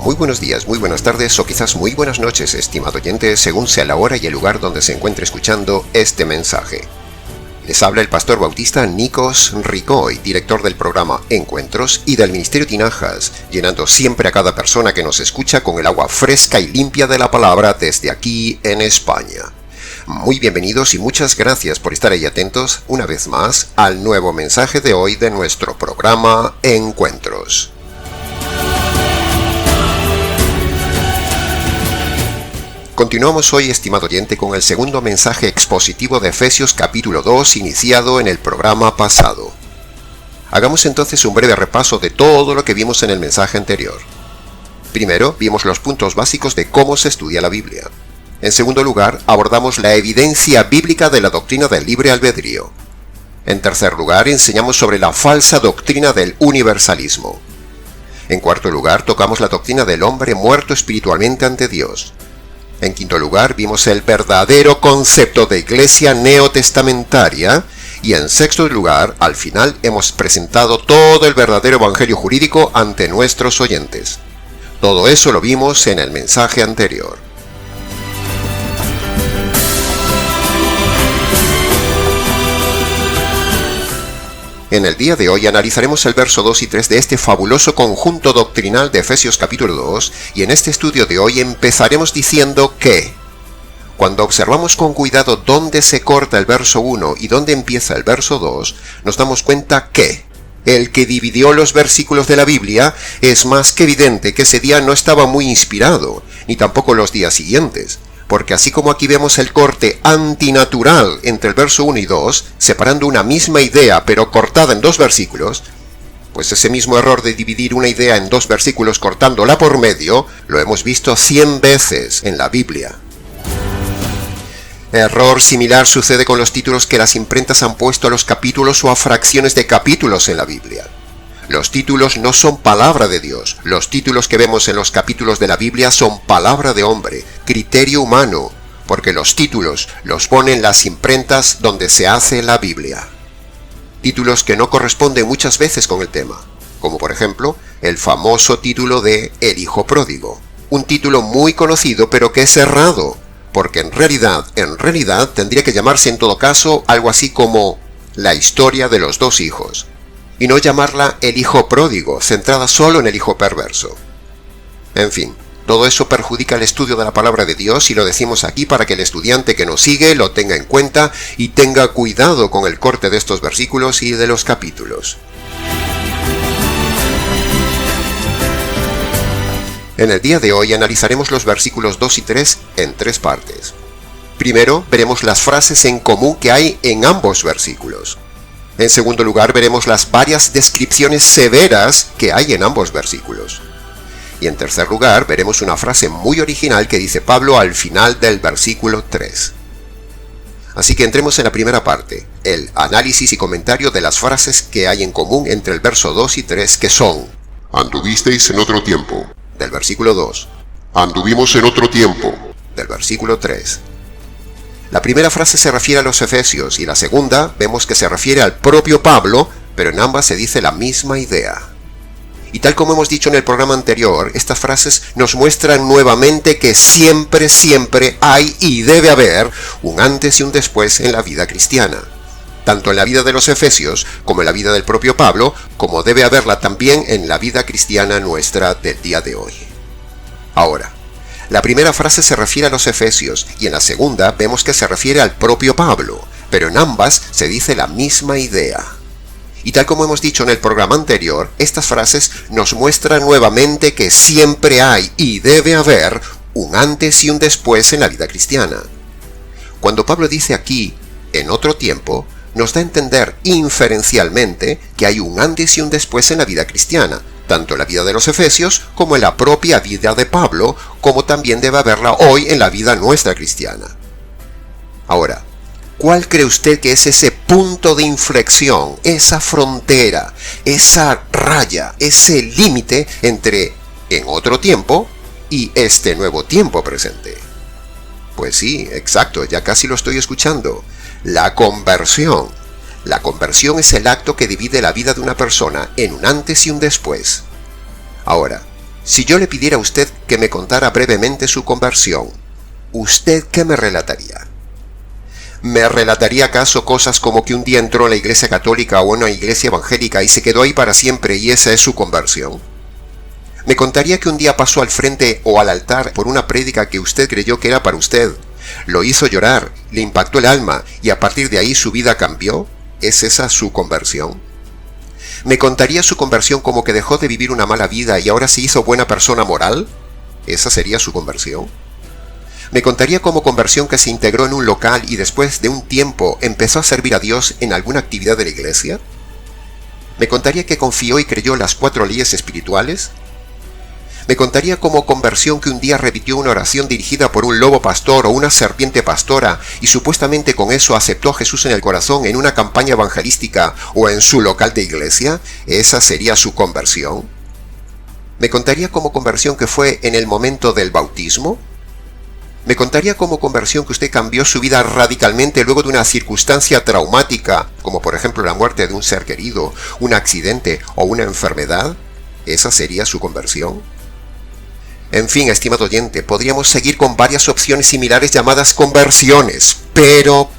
Muy buenos días, muy buenas tardes o quizás muy buenas noches, estimado oyente, según sea la hora y el lugar donde se encuentre escuchando este mensaje. Les habla el pastor bautista Nikos Ricoy, director del programa Encuentros y del Ministerio Tinajas, llenando siempre a cada persona que nos escucha con el agua fresca y limpia de la palabra desde aquí en España. Muy bienvenidos y muchas gracias por estar ahí atentos una vez más al nuevo mensaje de hoy de nuestro programa Encuentros. Continuamos hoy, estimado oyente, con el segundo mensaje expositivo de Efesios capítulo 2, iniciado en el programa pasado. Hagamos entonces un breve repaso de todo lo que vimos en el mensaje anterior. Primero, vimos los puntos básicos de cómo se estudia la Biblia. En segundo lugar, abordamos la evidencia bíblica de la doctrina del libre albedrío. En tercer lugar, enseñamos sobre la falsa doctrina del universalismo. En cuarto lugar, tocamos la doctrina del hombre muerto espiritualmente ante Dios. En quinto lugar, vimos el verdadero concepto de iglesia neotestamentaria. Y en sexto lugar, al final, hemos presentado todo el verdadero evangelio jurídico ante nuestros oyentes. Todo eso lo vimos en el mensaje anterior. En el día de hoy analizaremos el verso 2 y 3 de este fabuloso conjunto doctrinal de Efesios capítulo 2, y en este estudio de hoy empezaremos diciendo que, cuando observamos con cuidado dónde se corta el verso 1 y dónde empieza el verso 2, nos damos cuenta que el que dividió los versículos de la Biblia es más que evidente que ese día no estaba muy inspirado, ni tampoco los días siguientes. Porque así como aquí vemos el corte antinatural entre el verso 1 y 2, separando una misma idea pero cortada en dos versículos, pues ese mismo error de dividir una idea en dos versículos cortándola por medio, lo hemos visto 100 veces en la Biblia. Error similar sucede con los títulos que las imprentas han puesto a los capítulos o a fracciones de capítulos en la Biblia. Los títulos no son palabra de Dios. Los títulos que vemos en los capítulos de la Biblia son palabra de hombre, criterio humano, porque los títulos los ponen las imprentas donde se hace la Biblia. Títulos que no corresponden muchas veces con el tema, como por ejemplo el famoso título de El Hijo Pródigo. Un título muy conocido pero que es errado, porque en realidad tendría que llamarse en todo caso algo así como La historia de los dos hijos. Y no llamarla El Hijo Pródigo, centrada solo en el hijo perverso. En fin, todo eso perjudica el estudio de la palabra de Dios y lo decimos aquí para que el estudiante que nos sigue lo tenga en cuenta y tenga cuidado con el corte de estos versículos y de los capítulos. En el día de hoy analizaremos los versículos 2 y 3 en tres partes. Primero, veremos las frases en común que hay en ambos versículos. En segundo lugar, veremos las varias descripciones severas que hay en ambos versículos. Y en tercer lugar, veremos una frase muy original que dice Pablo al final del versículo 3. Así que entremos en la primera parte, el análisis y comentario de las frases que hay en común entre el verso 2 y 3, que son: Anduvisteis en otro tiempo. Del versículo 2. Anduvimos en otro tiempo. Del versículo 3. La primera frase se refiere a los Efesios y la segunda vemos que se refiere al propio Pablo, pero en ambas se dice la misma idea. Y tal como hemos dicho en el programa anterior, estas frases nos muestran nuevamente que siempre hay y debe haber un antes y un después en la vida cristiana. Tanto en la vida de los Efesios como en la vida del propio Pablo, como debe haberla también en la vida cristiana nuestra del día de hoy. Ahora, la primera frase se refiere a los Efesios y en la segunda vemos que se refiere al propio Pablo, pero en ambas se dice la misma idea. Y tal como hemos dicho en el programa anterior, estas frases nos muestran nuevamente que siempre hay y debe haber un antes y un después en la vida cristiana. Cuando Pablo dice aquí, en otro tiempo, nos da a entender inferencialmente que hay un antes y un después en la vida cristiana, tanto en la vida de los Efesios como en la propia vida de Pablo, como también debe haberla hoy en la vida nuestra cristiana. Ahora, ¿cuál cree usted que es ese punto de inflexión, esa frontera, esa raya, ese límite entre en otro tiempo y este nuevo tiempo presente? Pues sí, exacto, ya casi lo estoy escuchando. La conversión. La conversión es el acto que divide la vida de una persona en un antes y un después. Ahora, Si yo le pidiera a usted que me contara brevemente su conversión, ¿usted qué me relataría? ¿Me relataría acaso cosas como que un día entró a la iglesia católica o a una iglesia evangélica y se quedó ahí para siempre y esa es su conversión? ¿Me contaría que un día pasó al frente o al altar por una prédica que usted creyó que era para usted? ¿Lo hizo llorar, le impactó el alma y a partir de ahí su vida cambió? ¿Es esa su conversión? ¿Me contaría su conversión como que dejó de vivir una mala vida y ahora se hizo buena persona moral? ¿Esa sería su conversión? ¿Me contaría como conversión que se integró en un local y después de un tiempo empezó a servir a Dios en alguna actividad de la iglesia? ¿Me contaría que confió y creyó las 4 leyes espirituales? ¿Me contaría como conversión que un día repitió una oración dirigida por un lobo pastor o una serpiente pastora y supuestamente con eso aceptó a Jesús en el corazón en una campaña evangelística o en su local de iglesia? ¿Esa sería su conversión? ¿Me contaría como conversión que fue en el momento del bautismo? ¿Me contaría como conversión que usted cambió su vida radicalmente luego de una circunstancia traumática, como por ejemplo la muerte de un ser querido, un accidente o una enfermedad? ¿Esa sería su conversión? En fin, estimado oyente, podríamos seguir con varias opciones similares llamadas conversiones, pero,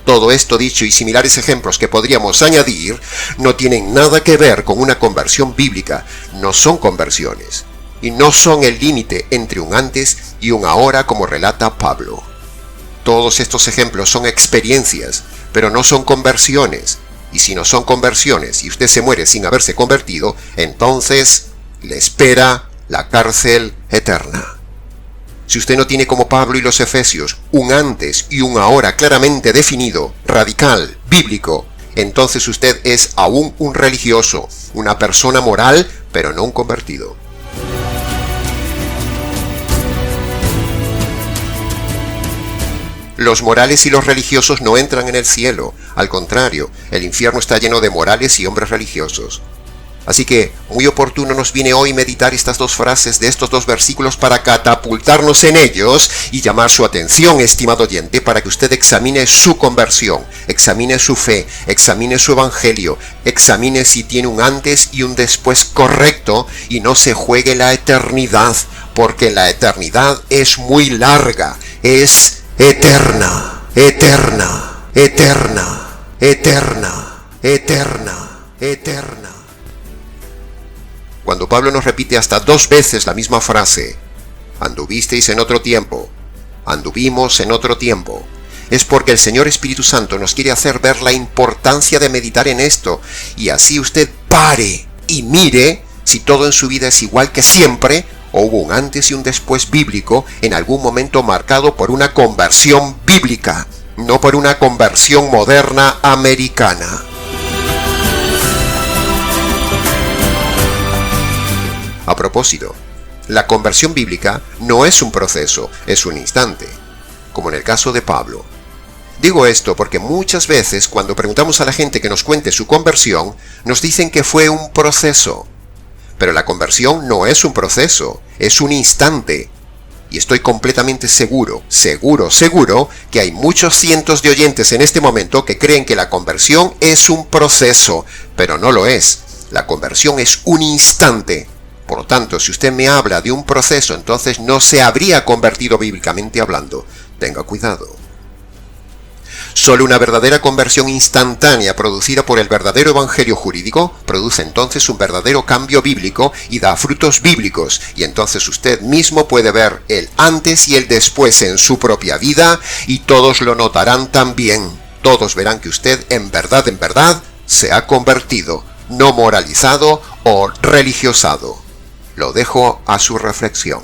todo esto dicho y similares ejemplos que podríamos añadir no tienen nada que ver con una conversión bíblica, no son conversiones, y no son el límite entre un antes y un ahora como relata Pablo. Todos estos ejemplos son experiencias, pero no son conversiones, y si no son conversiones y usted se muere sin haberse convertido, entonces le espera la cárcel eterna. Si usted no tiene como Pablo y los Efesios un antes y un ahora claramente definido, radical, bíblico, entonces usted es aún un religioso, una persona moral, pero no un convertido. Los morales y los religiosos no entran en el cielo, al contrario, el infierno está lleno de morales y hombres religiosos. Así que, muy oportuno nos viene hoy meditar estas 2 frases de estos 2 versículos para catapultarnos en ellos y llamar su atención, estimado oyente, para que usted examine su conversión, examine su fe, examine su evangelio, examine si tiene un antes y un después correcto y no se juegue la eternidad, porque la eternidad es muy larga, es eterna, eterna, eterna, eterna, eterna, eterna. Cuando Pablo nos repite hasta 2 veces la misma frase, anduvisteis en otro tiempo, anduvimos en otro tiempo, es porque el Señor Espíritu Santo nos quiere hacer ver la importancia de meditar en esto, y así usted pare y mire si todo en su vida es igual que siempre, o hubo un antes y un después bíblico en algún momento marcado por una conversión bíblica, no por una conversión moderna americana. A propósito, la conversión bíblica no es un proceso, es un instante, como en el caso de Pablo. Digo esto porque muchas veces cuando preguntamos a la gente que nos cuente su conversión, nos dicen que fue un proceso. Pero la conversión no es un proceso, es un instante. Y estoy completamente seguro que hay muchos cientos de oyentes en este momento que creen que la conversión es un proceso, pero no lo es. La conversión es un instante. Por lo tanto, si usted me habla de un proceso, entonces no se habría convertido bíblicamente hablando. Tenga cuidado. Solo una verdadera conversión instantánea producida por el verdadero evangelio jurídico produce entonces un verdadero cambio bíblico y da frutos bíblicos, y entonces usted mismo puede ver el antes y el después en su propia vida y todos lo notarán también. Todos verán que usted en verdad se ha convertido, no moralizado o religiosado. Lo dejo a su reflexión.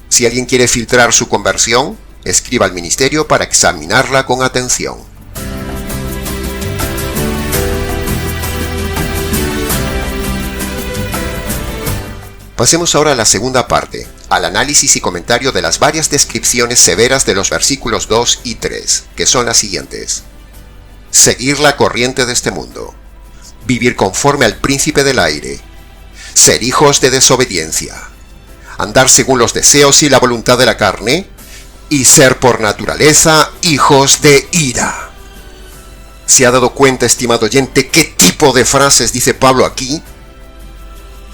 Si alguien quiere filtrar su conversión, escriba al ministerio para examinarla con atención. Pasemos ahora a la segunda parte, al análisis y comentario de las varias descripciones severas de los versículos 2 y 3, que son las siguientes. Seguir la corriente de este mundo. Vivir conforme al príncipe del aire. Ser hijos de desobediencia. Andar según los deseos y la voluntad de la carne. Y ser por naturaleza hijos de ira. ¿Se ha dado cuenta, estimado oyente, qué tipo de frases dice Pablo aquí?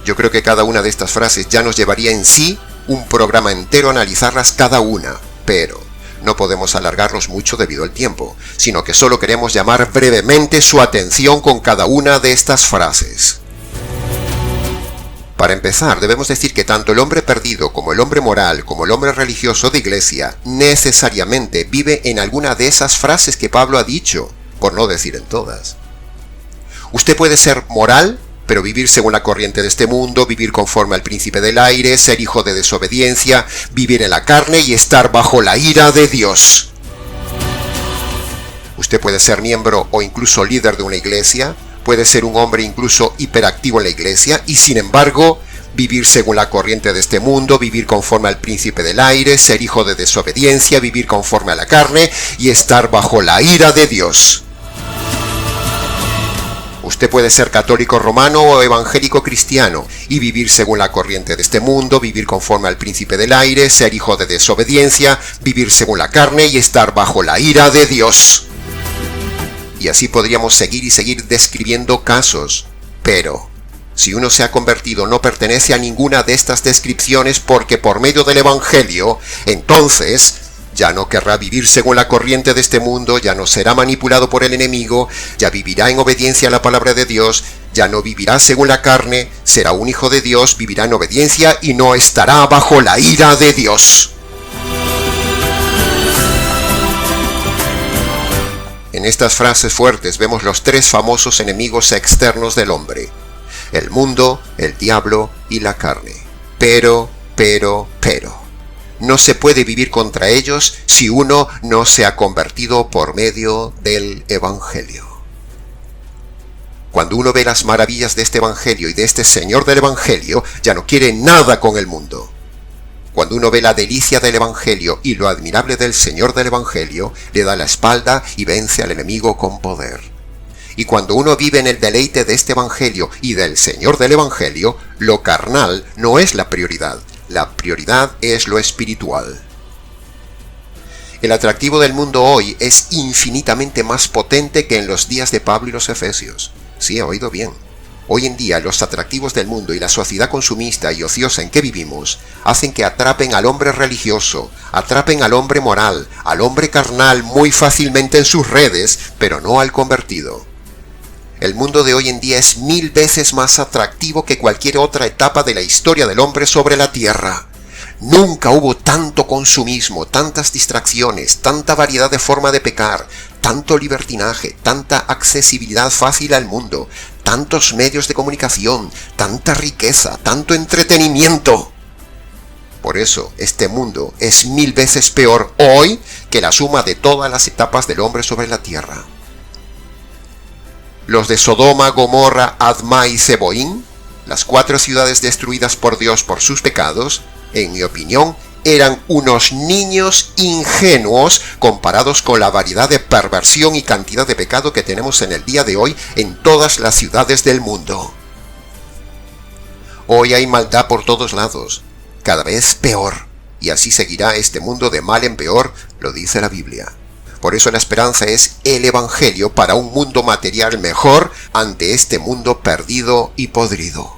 Yo creo que cada una de estas frases ya nos llevaría en sí un programa entero a analizarlas cada una, pero no podemos alargarnos mucho debido al tiempo, sino que solo queremos llamar brevemente su atención con cada una de estas frases. Para empezar, debemos decir que tanto el hombre perdido como el hombre moral, como el hombre religioso de iglesia, necesariamente vive en alguna de esas frases que Pablo ha dicho, por no decir en todas. Usted puede ser moral, pero vivir según la corriente de este mundo, vivir conforme al príncipe del aire, ser hijo de desobediencia, vivir en la carne y estar bajo la ira de Dios. Usted puede ser miembro o incluso líder de una iglesia, puede ser un hombre incluso hiperactivo en la iglesia y sin embargo vivir según la corriente de este mundo, vivir conforme al príncipe del aire, ser hijo de desobediencia, vivir conforme a la carne y estar bajo la ira de Dios. Usted puede ser católico romano o evangélico cristiano y vivir según la corriente de este mundo, vivir conforme al príncipe del aire, ser hijo de desobediencia, vivir según la carne y estar bajo la ira de Dios. Y así podríamos seguir describiendo casos. Pero, si uno se ha convertido no pertenece a ninguna de estas descripciones porque por medio del Evangelio, entonces ya no querrá vivir según la corriente de este mundo, ya no será manipulado por el enemigo, ya vivirá en obediencia a la palabra de Dios, ya no vivirá según la carne, será un hijo de Dios, vivirá en obediencia y no estará bajo la ira de Dios. En estas frases fuertes vemos los tres famosos enemigos externos del hombre: el mundo, el diablo y la carne. Pero, no se puede vivir contra ellos si uno no se ha convertido por medio del Evangelio. Cuando uno ve las maravillas de este Evangelio y de este Señor del Evangelio, ya no quiere nada con el mundo. Cuando uno ve la delicia del Evangelio y lo admirable del Señor del Evangelio, le da la espalda y vence al enemigo con poder. Y cuando uno vive en el deleite de este Evangelio y del Señor del Evangelio, lo carnal no es la prioridad. La prioridad es lo espiritual. El atractivo del mundo hoy es infinitamente más potente que en los días de Pablo y los Efesios. Sí, ha oído bien. Hoy en día los atractivos del mundo y la sociedad consumista y ociosa en que vivimos hacen que atrapen al hombre religioso, atrapen al hombre moral, al hombre carnal muy fácilmente en sus redes, pero no al convertido. El mundo de hoy en día es 1000 veces más atractivo que cualquier otra etapa de la historia del hombre sobre la tierra. Nunca hubo tanto consumismo, tantas distracciones, tanta variedad de forma de pecar, tanto libertinaje, tanta accesibilidad fácil al mundo, tantos medios de comunicación, tanta riqueza, tanto entretenimiento. Por eso, este mundo es 1000 veces peor hoy que la suma de todas las etapas del hombre sobre la tierra. Los de Sodoma, Gomorra, Adma y Zeboín, las 4 ciudades destruidas por Dios por sus pecados, en mi opinión, eran unos niños ingenuos comparados con la variedad de perversión y cantidad de pecado que tenemos en el día de hoy en todas las ciudades del mundo. Hoy hay maldad por todos lados, cada vez peor, y así seguirá este mundo de mal en peor, lo dice la Biblia. Por eso la esperanza es el Evangelio para un mundo material mejor ante este mundo perdido y podrido.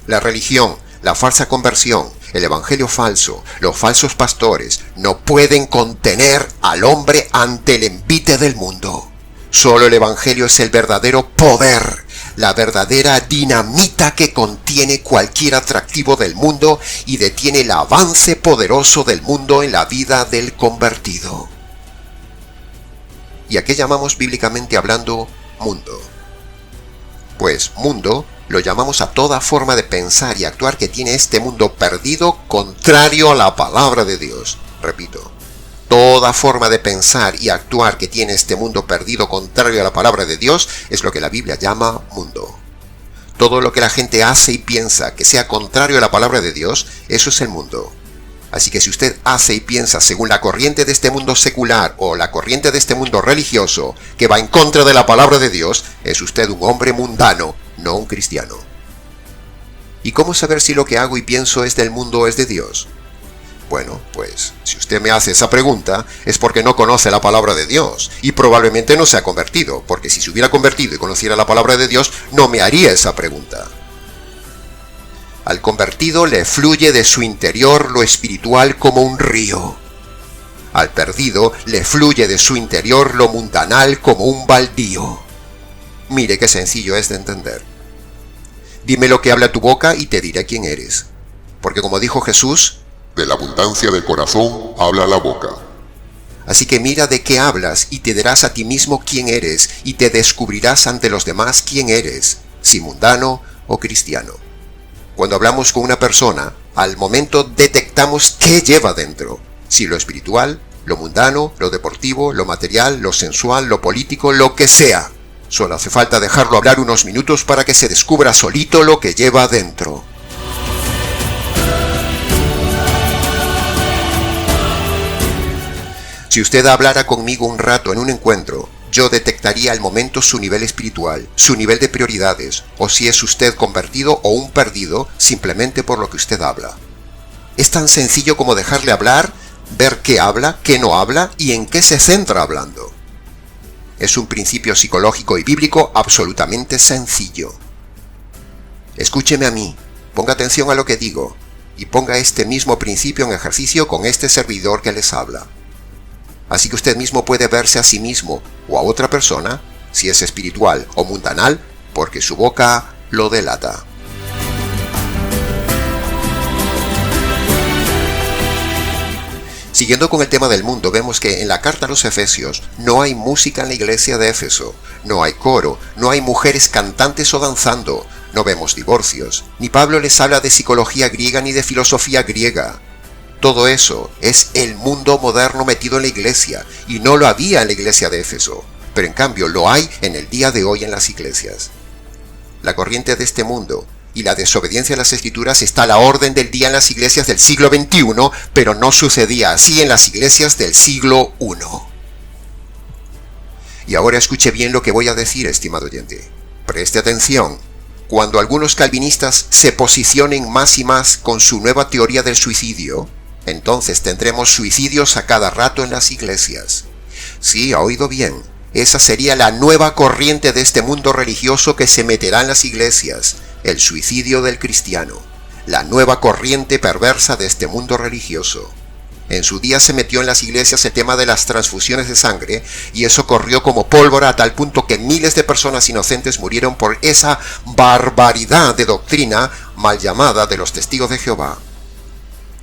La religión, la falsa conversión, el evangelio falso, los falsos pastores no pueden contener al hombre ante el envite del mundo. Solo el evangelio es el verdadero poder, la verdadera dinamita que contiene cualquier atractivo del mundo y detiene el avance poderoso del mundo en la vida del convertido. ¿Y a qué llamamos bíblicamente hablando mundo? Pues mundo lo llamamos a toda forma de pensar y actuar que tiene este mundo perdido contrario a la palabra de Dios. Repito, toda forma de pensar y actuar que tiene este mundo perdido contrario a la palabra de Dios es lo que la Biblia llama mundo. Todo lo que la gente hace y piensa que sea contrario a la palabra de Dios, eso es el mundo. Así que si usted hace y piensa según la corriente de este mundo secular o la corriente de este mundo religioso que va en contra de la palabra de Dios, es usted un hombre mundano, no un cristiano. ¿Y cómo saber si lo que hago y pienso es del mundo o es de Dios? Bueno, pues si usted me hace esa pregunta es porque no conoce la palabra de Dios y probablemente no se ha convertido, porque si se hubiera convertido y conociera la palabra de Dios no me haría esa pregunta. Al convertido le fluye de su interior lo espiritual como un río. Al perdido le fluye de su interior lo mundanal como un baldío. Mire qué sencillo es de entender. Dime lo que habla tu boca y te diré quién eres. Porque como dijo Jesús, de la abundancia del corazón habla la boca. Así que mira de qué hablas y te dirás a ti mismo quién eres y te descubrirás ante los demás quién eres, si mundano o cristiano. Cuando hablamos con una persona, al momento detectamos qué lleva dentro, si lo espiritual, lo mundano, lo deportivo, lo material, lo sensual, lo político, lo que sea. Solo hace falta dejarlo hablar unos minutos para que se descubra solito lo que lleva dentro. Si usted hablara conmigo un rato en un encuentro, yo detectaría al momento su nivel espiritual, su nivel de prioridades, o si es usted convertido o un perdido simplemente por lo que usted habla. Es tan sencillo como dejarle hablar, ver qué habla, qué no habla y en qué se centra hablando. Es un principio psicológico y bíblico absolutamente sencillo. Escúcheme a mí, ponga atención a lo que digo, y ponga este mismo principio en ejercicio con este servidor que les habla. Así que usted mismo puede verse a sí mismo o a otra persona, si es espiritual o mundanal, porque su boca lo delata. Siguiendo con el tema del mundo, vemos que en la carta a los Efesios no hay música en la iglesia de Éfeso, no hay coro, no hay mujeres cantantes o danzando, no vemos divorcios, ni Pablo les habla de psicología griega ni de filosofía griega. Todo eso es el mundo moderno metido en la iglesia, y no lo había en la iglesia de Éfeso, pero en cambio lo hay en el día de hoy en las iglesias. La corriente de este mundo y la desobediencia a las escrituras está a la orden del día en las iglesias del siglo XXI, pero no sucedía así en las iglesias del siglo I. Y ahora escuche bien lo que voy a decir, estimado oyente. Preste atención. Cuando algunos calvinistas se posicionen más y más con su nueva teoría del suicidio, entonces tendremos suicidios a cada rato en las iglesias. Sí, ha oído bien. Esa sería la nueva corriente de este mundo religioso que se meterá en las iglesias, el suicidio del cristiano, la nueva corriente perversa de este mundo religioso. En su día se metió en las iglesias el tema de las transfusiones de sangre, y eso corrió como pólvora a tal punto que miles de personas inocentes murieron por esa barbaridad de doctrina mal llamada de los testigos de Jehová.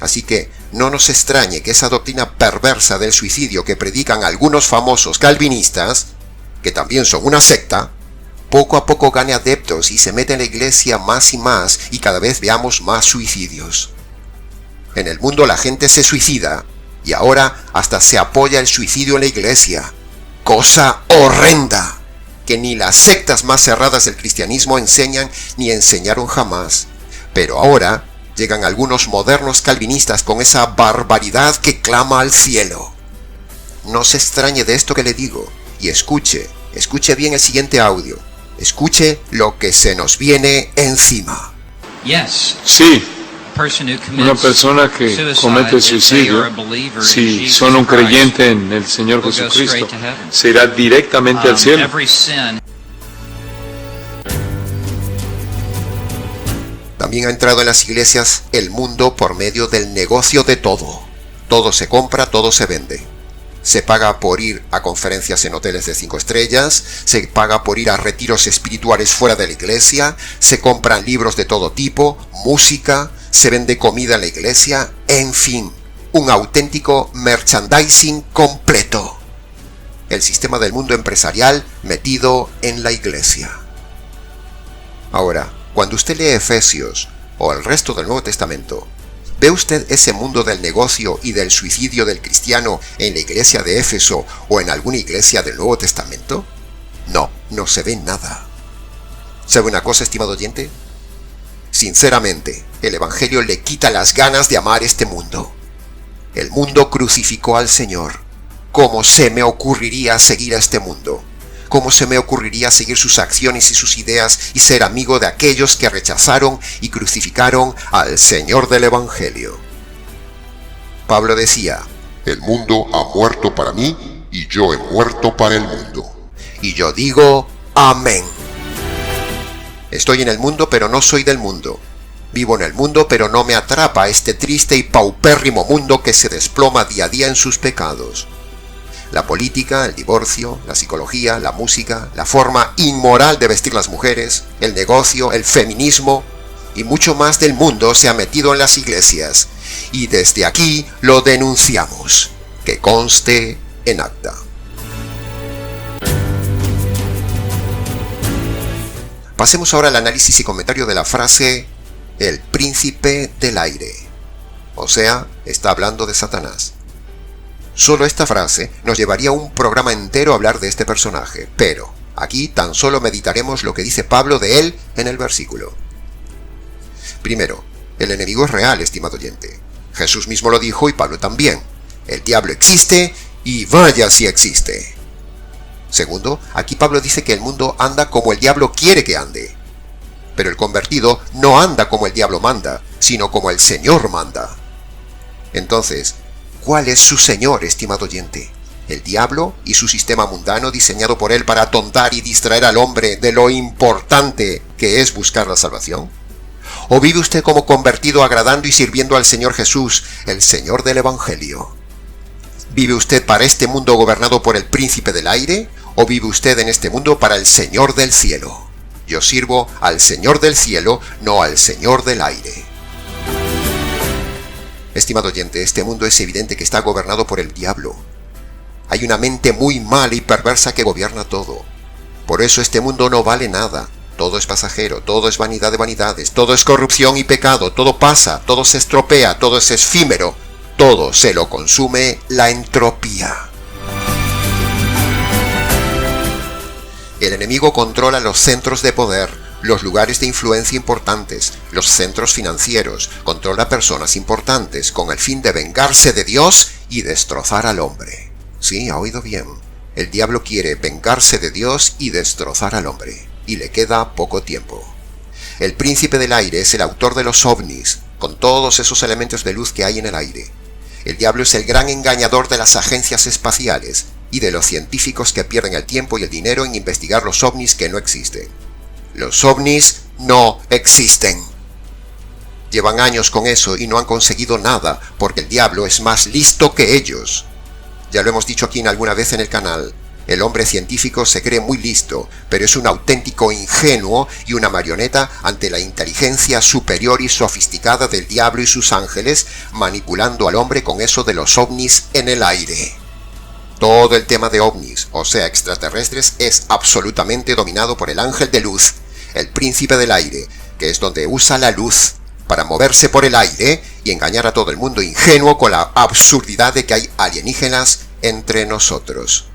Así que no nos extrañe que esa doctrina perversa del suicidio que predican algunos famosos calvinistas, que también son una secta, poco a poco gane adeptos y se mete en la iglesia más y más, y cada vez veamos más suicidios. En el mundo la gente se suicida, y ahora hasta se apoya el suicidio en la iglesia. Cosa horrenda, que ni las sectas más cerradas del cristianismo enseñan ni enseñaron jamás. Pero ahora llegan algunos modernos calvinistas con esa barbaridad que clama al cielo. No se extrañe de esto que le digo, y escuche bien el siguiente audio. Escuche lo que se nos viene encima. Sí, una persona que comete suicidio, si son un creyente en el Señor Jesucristo, se irá directamente al cielo. También ha entrado en las iglesias el mundo por medio del negocio de todo. Todo se compra, todo se vende. Se paga por ir a conferencias en hoteles de 5 estrellas, se paga por ir a retiros espirituales fuera de la iglesia, se compran libros de todo tipo, música, se vende comida en la iglesia, en fin, un auténtico merchandising completo. El sistema del mundo empresarial metido en la iglesia. Ahora, cuando usted lee Efesios o el resto del Nuevo Testamento, ¿ve usted ese mundo del negocio y del suicidio del cristiano en la iglesia de Éfeso o en alguna iglesia del Nuevo Testamento? No, no se ve nada. ¿Sabe una cosa, estimado oyente? Sinceramente, el Evangelio le quita las ganas de amar este mundo. El mundo crucificó al Señor. ¿Cómo se me ocurriría seguir a este mundo? ¿Cómo se me ocurriría seguir sus acciones y sus ideas y ser amigo de aquellos que rechazaron y crucificaron al Señor del Evangelio? Pablo decía, el mundo ha muerto para mí y yo he muerto para el mundo. Y yo digo, amén. Estoy en el mundo, pero no soy del mundo. Vivo en el mundo, pero no me atrapa este triste y paupérrimo mundo que se desploma día a día en sus pecados. La política, el divorcio, la psicología, la música, la forma inmoral de vestir las mujeres, el negocio, el feminismo y mucho más del mundo se ha metido en las iglesias. Y desde aquí lo denunciamos. Que conste en acta. Pasemos ahora al análisis y comentario de la frase el príncipe del aire. O sea, está hablando de Satanás. Solo esta frase nos llevaría un programa entero a hablar de este personaje, pero aquí tan solo meditaremos lo que dice Pablo de él en el versículo. Primero, el enemigo es real, estimado oyente. Jesús mismo lo dijo y Pablo también. El diablo existe y vaya si existe. Segundo, aquí Pablo dice que el mundo anda como el diablo quiere que ande. Pero el convertido no anda como el diablo manda, sino como el Señor manda. Entonces, ¿cuál es su Señor, estimado oyente? ¿El diablo y su sistema mundano diseñado por él para atontar y distraer al hombre de lo importante que es buscar la salvación? ¿O vive usted como convertido agradando y sirviendo al Señor Jesús, el Señor del Evangelio? ¿Vive usted para este mundo gobernado por el príncipe del aire? ¿O vive usted en este mundo para el Señor del cielo? Yo sirvo al Señor del cielo, no al Señor del aire. Estimado oyente, este mundo es evidente que está gobernado por el diablo. Hay una mente muy mala y perversa que gobierna todo. Por eso este mundo no vale nada. Todo es pasajero, todo es vanidad de vanidades, todo es corrupción y pecado, todo pasa, todo se estropea, todo es efímero, todo se lo consume la entropía. El enemigo controla los centros de poder, los lugares de influencia importantes, los centros financieros, controla personas importantes con el fin de vengarse de Dios y destrozar al hombre. Sí, ha oído bien. El diablo quiere vengarse de Dios y destrozar al hombre. Y le queda poco tiempo. El príncipe del aire es el autor de los ovnis, con todos esos elementos de luz que hay en el aire. El diablo es el gran engañador de las agencias espaciales y de los científicos que pierden el tiempo y el dinero en investigar los ovnis que no existen. Los ovnis no existen. Llevan años con eso y no han conseguido nada, porque el diablo es más listo que ellos. Ya lo hemos dicho aquí alguna vez en el canal. El hombre científico se cree muy listo, pero es un auténtico ingenuo y una marioneta ante la inteligencia superior y sofisticada del diablo y sus ángeles, manipulando al hombre con eso de los ovnis en el aire. Todo el tema de ovnis, o sea extraterrestres, es absolutamente dominado por el ángel de luz, el príncipe del aire, que es donde usa la luz para moverse por el aire y engañar a todo el mundo ingenuo con la absurdidad de que hay alienígenas entre nosotros.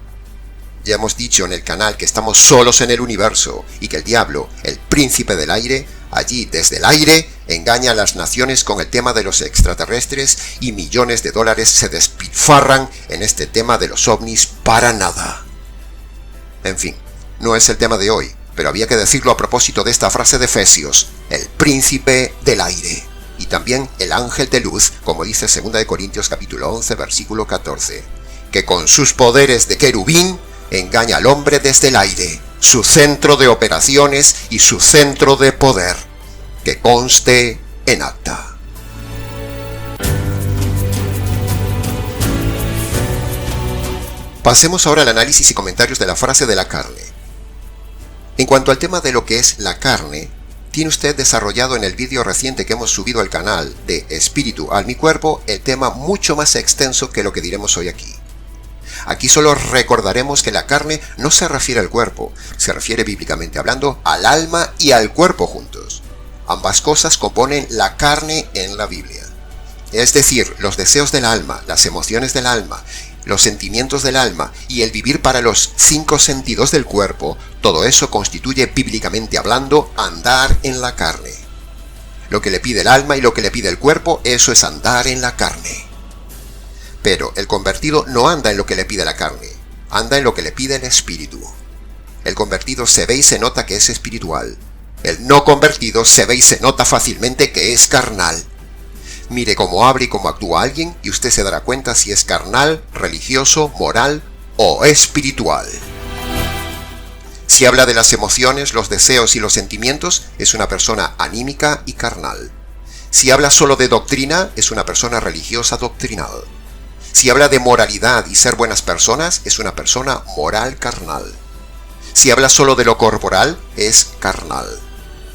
Ya hemos dicho en el canal que estamos solos en el universo y que el diablo, el príncipe del aire, allí desde el aire, engaña a las naciones con el tema de los extraterrestres y millones de dólares se despilfarran en este tema de los ovnis para nada. En fin, no es el tema de hoy, pero había que decirlo a propósito de esta frase de Efesios, el príncipe del aire, y también el ángel de luz, como dice 2 Corintios capítulo 11, versículo 14, que con sus poderes de querubín engaña al hombre desde el aire, su centro de operaciones y su centro de poder. Que conste en acta. Pasemos ahora al análisis y comentarios de la frase de la carne. En cuanto al tema de lo que es la carne, tiene usted desarrollado en el vídeo reciente que hemos subido al canal de Espíritu, Alma y Cuerpo el tema mucho más extenso que lo que diremos hoy aquí. Aquí solo recordaremos que la carne no se refiere al cuerpo, se refiere bíblicamente hablando al alma y al cuerpo juntos. Ambas cosas componen la carne en la Biblia. Es decir, los deseos del alma, las emociones del alma, los sentimientos del alma y el vivir para los 5 sentidos del cuerpo, todo eso constituye bíblicamente hablando andar en la carne. Lo que le pide el alma y lo que le pide el cuerpo, eso es andar en la carne. Pero el convertido no anda en lo que le pide la carne, anda en lo que le pide el espíritu. El convertido se ve y se nota que es espiritual. El no convertido se ve y se nota fácilmente que es carnal. Mire cómo habla y cómo actúa alguien y usted se dará cuenta si es carnal, religioso, moral o espiritual. Si habla de las emociones, los deseos y los sentimientos, es una persona anímica y carnal. Si habla solo de doctrina, es una persona religiosa doctrinal. Si habla de moralidad y ser buenas personas, es una persona moral carnal. Si habla solo de lo corporal, es carnal.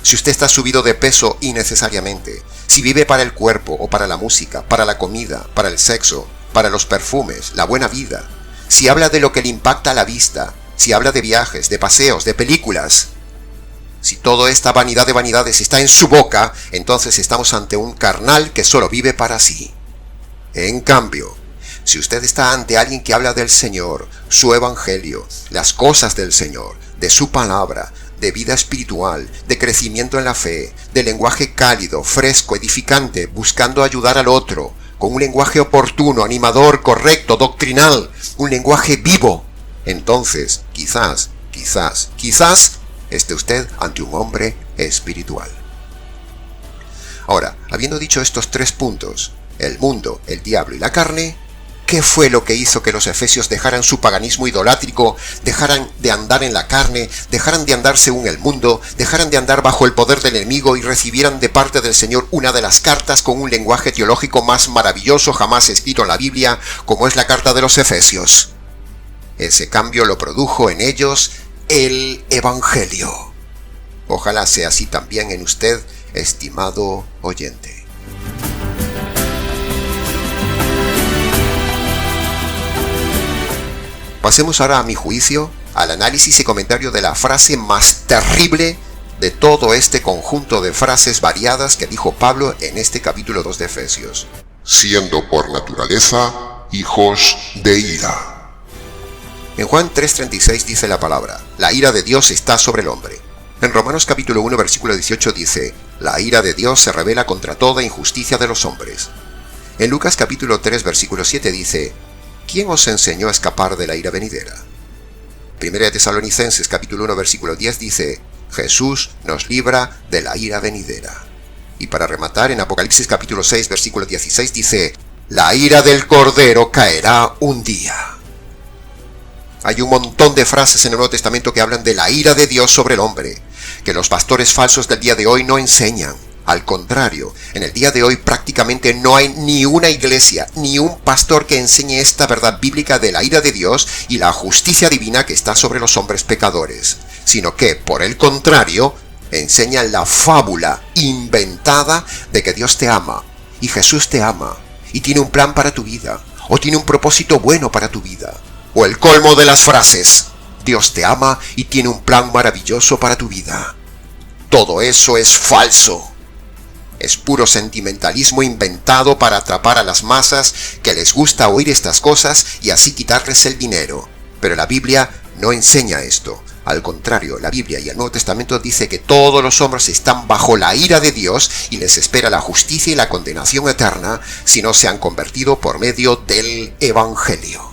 Si usted está subido de peso innecesariamente, si vive para el cuerpo o para la música, para la comida, para el sexo, para los perfumes, la buena vida, si habla de lo que le impacta a la vista, si habla de viajes, de paseos, de películas, si toda esta vanidad de vanidades está en su boca, entonces estamos ante un carnal que solo vive para sí. En cambio, si usted está ante alguien que habla del Señor, su evangelio, las cosas del Señor, de su palabra, de vida espiritual, de crecimiento en la fe, de lenguaje cálido, fresco, edificante, buscando ayudar al otro, con un lenguaje oportuno, animador, correcto, doctrinal, un lenguaje vivo, entonces quizás esté usted ante un hombre espiritual. Ahora, habiendo dicho estos 3 puntos, el mundo, el diablo y la carne, ¿qué fue lo que hizo que los efesios dejaran su paganismo idolátrico, dejaran de andar en la carne, dejaran de andar según el mundo, dejaran de andar bajo el poder del enemigo y recibieran de parte del Señor una de las cartas con un lenguaje teológico más maravilloso jamás escrito en la Biblia, como es la carta de los Efesios? Ese cambio lo produjo en ellos el Evangelio. Ojalá sea así también en usted, estimado oyente. Pasemos ahora, a mi juicio, al análisis y comentario de la frase más terrible de todo este conjunto de frases variadas que dijo Pablo en este capítulo 2 de Efesios. Siendo por naturaleza hijos de ira. En Juan 3:36 dice la palabra: la ira de Dios está sobre el hombre. En Romanos capítulo 1 versículo 18 dice: la ira de Dios se revela contra toda injusticia de los hombres. En Lucas capítulo 3 versículo 7 dice: ¿quién os enseñó a escapar de la ira venidera? Primera de Tesalonicenses capítulo 1 versículo 10 dice: Jesús nos libra de la ira venidera. Y para rematar, en Apocalipsis capítulo 6 versículo 16 dice: la ira del Cordero caerá un día. Hay un montón de frases en el Nuevo Testamento que hablan de la ira de Dios sobre el hombre, que los pastores falsos del día de hoy no enseñan. Al contrario, en el día de hoy prácticamente no hay ni una iglesia, ni un pastor que enseñe esta verdad bíblica de la ira de Dios y la justicia divina que está sobre los hombres pecadores, sino que, por el contrario, enseñan la fábula inventada de que Dios te ama, y Jesús te ama, y tiene un plan para tu vida, o tiene un propósito bueno para tu vida. O el colmo de las frases: Dios te ama y tiene un plan maravilloso para tu vida. Todo eso es falso. Es puro sentimentalismo inventado para atrapar a las masas que les gusta oír estas cosas y así quitarles el dinero. Pero la Biblia no enseña esto. Al contrario, la Biblia y el Nuevo Testamento dice que todos los hombres están bajo la ira de Dios y les espera la justicia y la condenación eterna si no se han convertido por medio del Evangelio.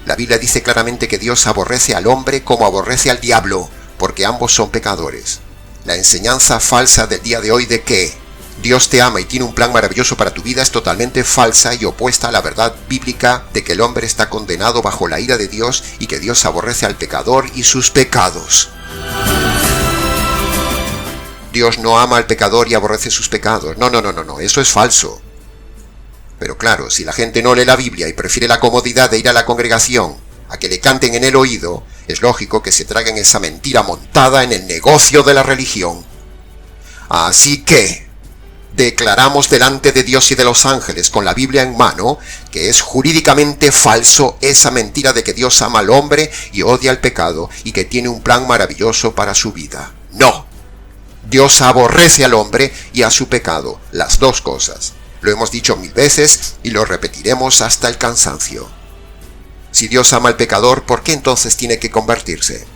La Biblia dice claramente que Dios aborrece al hombre como aborrece al diablo, porque ambos son pecadores. La enseñanza falsa del día de hoy de que Dios te ama y tiene un plan maravilloso para tu vida es totalmente falsa y opuesta a la verdad bíblica de que el hombre está condenado bajo la ira de Dios y que Dios aborrece al pecador y sus pecados. Dios no ama al pecador y aborrece sus pecados. No, eso es falso. Pero claro, si la gente no lee la Biblia y prefiere la comodidad de ir a la congregación a que le canten en el oído, es lógico que se traguen esa mentira montada en el negocio de la religión. Así que declaramos delante de Dios y de los ángeles con la Biblia en mano que es jurídicamente falso esa mentira de que Dios ama al hombre y odia al pecado y que tiene un plan maravilloso para su vida. No. Dios aborrece al hombre y a su pecado, las dos cosas. Lo hemos dicho 1000 veces y lo repetiremos hasta el cansancio. Si Dios ama al pecador, ¿por qué entonces tiene que convertirse?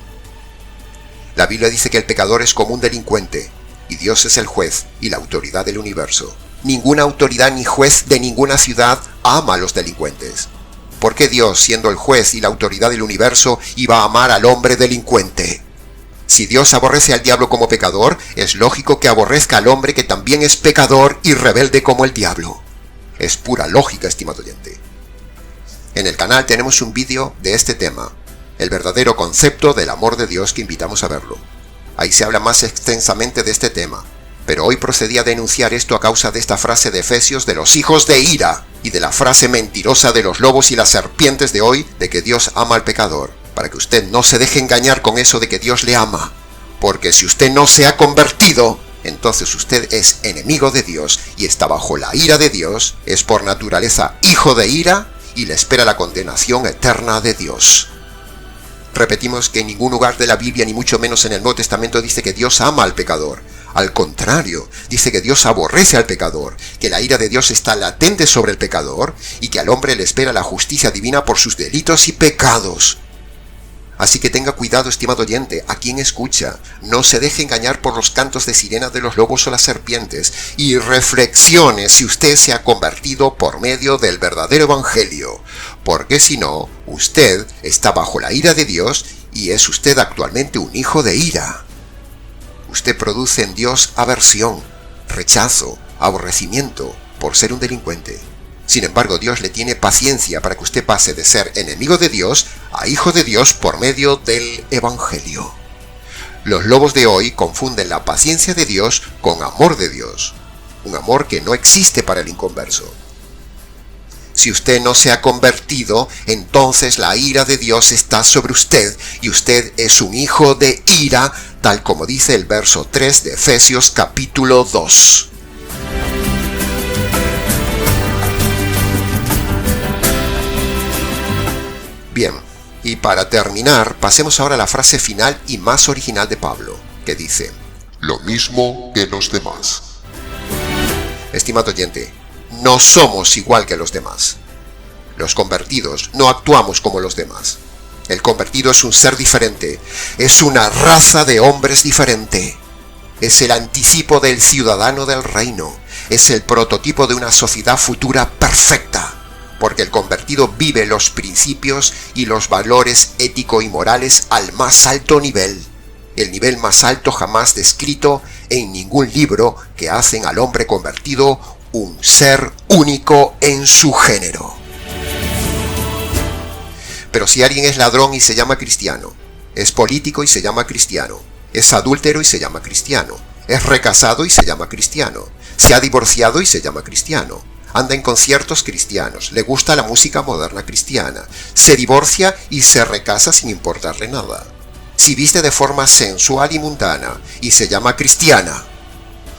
La Biblia dice que el pecador es como un delincuente, y Dios es el juez y la autoridad del universo. Ninguna autoridad ni juez de ninguna ciudad ama a los delincuentes. ¿Por qué Dios, siendo el juez y la autoridad del universo, iba a amar al hombre delincuente? Si Dios aborrece al diablo como pecador, es lógico que aborrezca al hombre que también es pecador y rebelde como el diablo. Es pura lógica, estimado oyente. En el canal tenemos un vídeo de este tema, el verdadero concepto del amor de Dios, que invitamos a verlo. Ahí se habla más extensamente de este tema. Pero hoy procedí a denunciar esto a causa de esta frase de Efesios de los hijos de ira y de la frase mentirosa de los lobos y las serpientes de hoy de que Dios ama al pecador, para que usted no se deje engañar con eso de que Dios le ama, porque si usted no se ha convertido, entonces usted es enemigo de Dios y está bajo la ira de Dios, es por naturaleza hijo de ira y le espera la condenación eterna de Dios. Repetimos que en ningún lugar de la Biblia, ni mucho menos en el Nuevo Testamento, dice que Dios ama al pecador. Al contrario, dice que Dios aborrece al pecador, que la ira de Dios está latente sobre el pecador y que al hombre le espera la justicia divina por sus delitos y pecados. Así que tenga cuidado, estimado oyente, a quien escucha. No se deje engañar por los cantos de sirena de los lobos o las serpientes y reflexione si usted se ha convertido por medio del verdadero evangelio, porque si no, usted está bajo la ira de Dios y es usted actualmente un hijo de ira. Usted produce en Dios aversión, rechazo, aborrecimiento por ser un delincuente. Sin embargo, Dios le tiene paciencia para que usted pase de ser enemigo de Dios a hijo de Dios por medio del Evangelio. Los lobos de hoy confunden la paciencia de Dios con amor de Dios, un amor que no existe para el inconverso. Si usted no se ha convertido, entonces la ira de Dios está sobre usted y usted es un hijo de ira, tal como dice el verso 3 de Efesios capítulo 2. Bien, y para terminar, pasemos ahora a la frase final y más original de Pablo, que dice: lo mismo que los demás. Estimado oyente, no somos igual que los demás. Los convertidos no actuamos como los demás. El convertido es un ser diferente, es una raza de hombres diferente. Es el anticipo del ciudadano del reino, es el prototipo de una sociedad futura perfecta, porque el convertido vive los principios y los valores ético y morales al más alto nivel, el nivel más alto jamás descrito en ningún libro, que hacen al hombre convertido un ser único en su género. Pero si alguien es ladrón y se llama cristiano, es político y se llama cristiano, es adúltero y se llama cristiano, es recasado y se llama cristiano, se ha divorciado y se llama cristiano, anda en conciertos cristianos, le gusta la música moderna cristiana, se divorcia y se recasa sin importarle nada, si viste de forma sensual y mundana y se llama cristiana,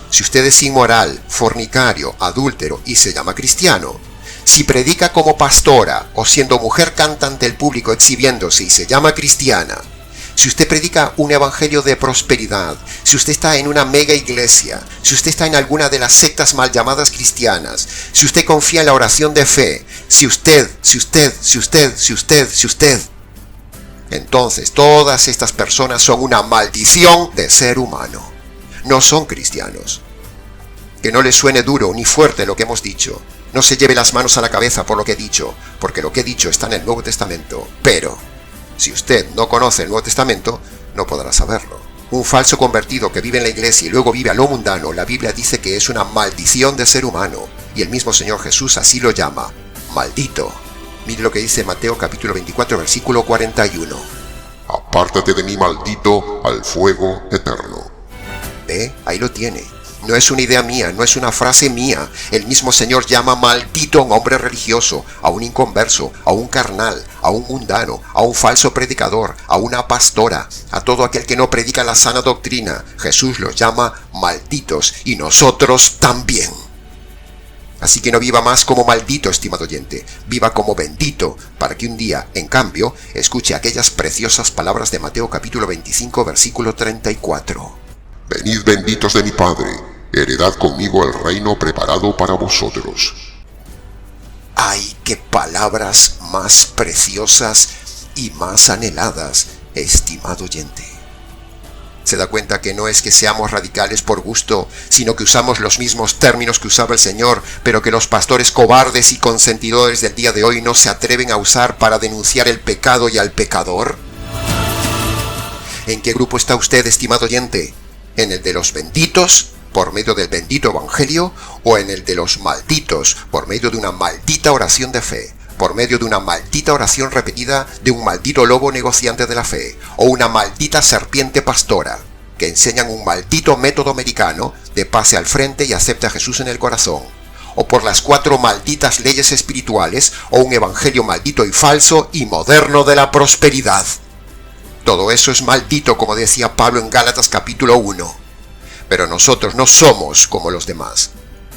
si usted es inmoral, fornicario, adúltero y se llama cristiano, si predica como pastora o siendo mujer canta ante el público exhibiéndose y se llama cristiana, si usted predica un evangelio de prosperidad, si usted está en una mega iglesia, si usted está en alguna de las sectas mal llamadas cristianas, si usted confía en la oración de fe, si usted, entonces todas estas personas son una maldición de ser humano. No son cristianos. Que no les suene duro ni fuerte lo que hemos dicho. No se lleve las manos a la cabeza por lo que he dicho, porque lo que he dicho está en el Nuevo Testamento. Pero si usted no conoce el Nuevo Testamento, no podrá saberlo. Un falso convertido que vive en la iglesia y luego vive a lo mundano, la Biblia dice que es una maldición de ser humano, y el mismo Señor Jesús así lo llama, maldito. Mire lo que dice Mateo capítulo 24, versículo 41. Apártate de mí, maldito, al fuego eterno. ¿Ve? Ahí lo tiene. No es una idea mía, no es una frase mía. El mismo Señor llama maldito a un hombre religioso, a un inconverso, a un carnal, a un mundano, a un falso predicador, a una pastora, a todo aquel que no predica la sana doctrina. Jesús los llama malditos y nosotros también. Así que no viva más como maldito, estimado oyente, viva como bendito, para que un día, en cambio, escuche aquellas preciosas palabras de Mateo capítulo 25, versículo 34. Venid benditos de mi Padre, heredad conmigo el reino preparado para vosotros. ¡Ay, qué palabras más preciosas y más anheladas, estimado oyente! Se da cuenta que no es que seamos radicales por gusto, sino que usamos los mismos términos que usaba el Señor, pero que los pastores cobardes y consentidores del día de hoy no se atreven a usar para denunciar el pecado y al pecador. ¿En qué grupo está usted, estimado oyente? ¿En el de los benditos, por medio del bendito evangelio, o en el de los malditos, por medio de una maldita oración de fe, por medio de una maldita oración repetida de un maldito lobo negociante de la fe, o una maldita serpiente pastora? que enseñan un maldito método americano de pase al frente y acepte a Jesús en el corazón, o por las 4 malditas leyes espirituales, o un evangelio maldito y falso y moderno de la prosperidad. Todo eso es maldito, como decía Pablo en Gálatas capítulo 1. Pero nosotros no somos como los demás.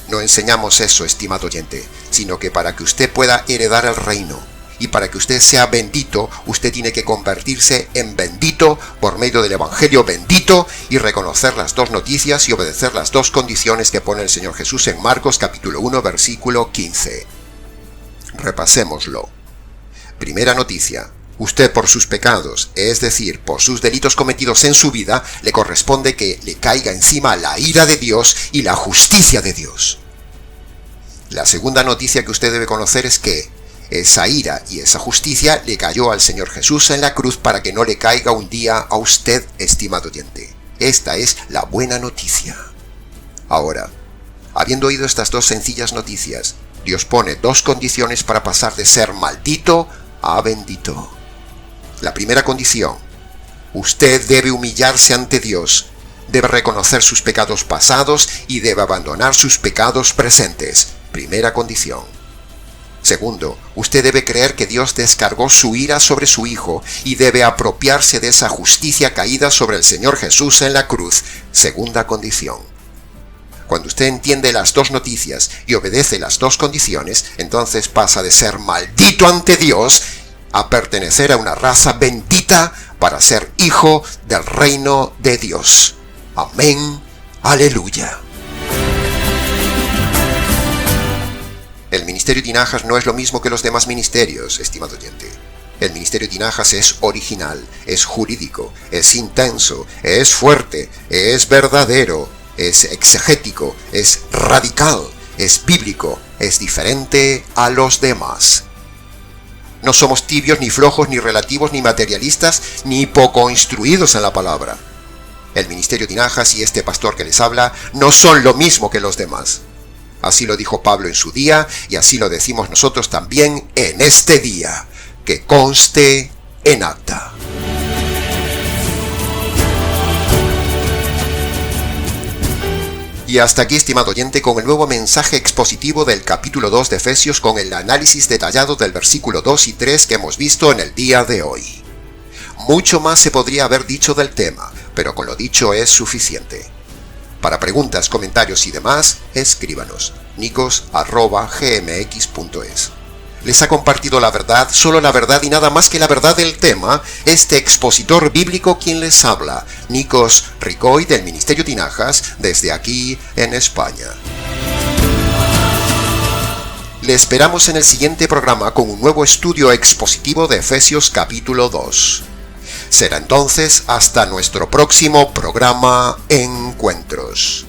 No enseñamos eso, estimado oyente, sino que para que usted pueda heredar el reino, y para que usted sea bendito, usted tiene que convertirse en bendito por medio del evangelio bendito y reconocer las 2 noticias y obedecer las 2 condiciones que pone el Señor Jesús en Marcos capítulo 1 versículo 15. Repasémoslo. Primera noticia. Usted por sus pecados, es decir, por sus delitos cometidos en su vida, le corresponde que le caiga encima la ira de Dios y la justicia de Dios. La segunda noticia que usted debe conocer es que esa ira y esa justicia le cayó al Señor Jesús en la cruz para que no le caiga un día a usted, estimado oyente. Esta es la buena noticia. Ahora, habiendo oído estas 2 sencillas noticias, Dios pone 2 condiciones para pasar de ser maldito a bendito. La primera condición: usted debe humillarse ante Dios, debe reconocer sus pecados pasados y debe abandonar sus pecados presentes. Primera condición. Segundo, usted debe creer que Dios descargó su ira sobre su Hijo y debe apropiarse de esa justicia caída sobre el Señor Jesús en la cruz. Segunda condición. Cuando usted entiende las 2 noticias y obedece las 2 condiciones, entonces pasa de ser maldito ante Dios a pertenecer a una raza bendita para ser hijo del reino de Dios. Amén. Aleluya. El ministerio Tinajas no es lo mismo que los demás ministerios, estimado oyente. El ministerio Tinajas es original, es jurídico, es intenso, es fuerte, es verdadero, es exegético, es radical, es bíblico, es diferente a los demás. No somos tibios, ni flojos, ni relativos, ni materialistas, ni poco instruidos en la palabra. El ministerio Tinajas y este pastor que les habla no son lo mismo que los demás. Así lo dijo Pablo en su día, y así lo decimos nosotros también en este día. Que conste en acta. Y hasta aquí, estimado oyente, con el nuevo mensaje expositivo del capítulo 2 de Efesios, con el análisis detallado del versículo 2 y 3 que hemos visto en el día de hoy. Mucho más se podría haber dicho del tema, pero con lo dicho es suficiente. Para preguntas, comentarios y demás, escríbanos nicos@gmx.es. Les ha compartido la verdad, solo la verdad y nada más que la verdad del tema, este expositor bíblico quien les habla, Nikos Ricoy del Ministerio Tinajas, desde aquí en España. Le esperamos en el siguiente programa con un nuevo estudio expositivo de Efesios capítulo 2. Será entonces hasta nuestro próximo programa Encuentros.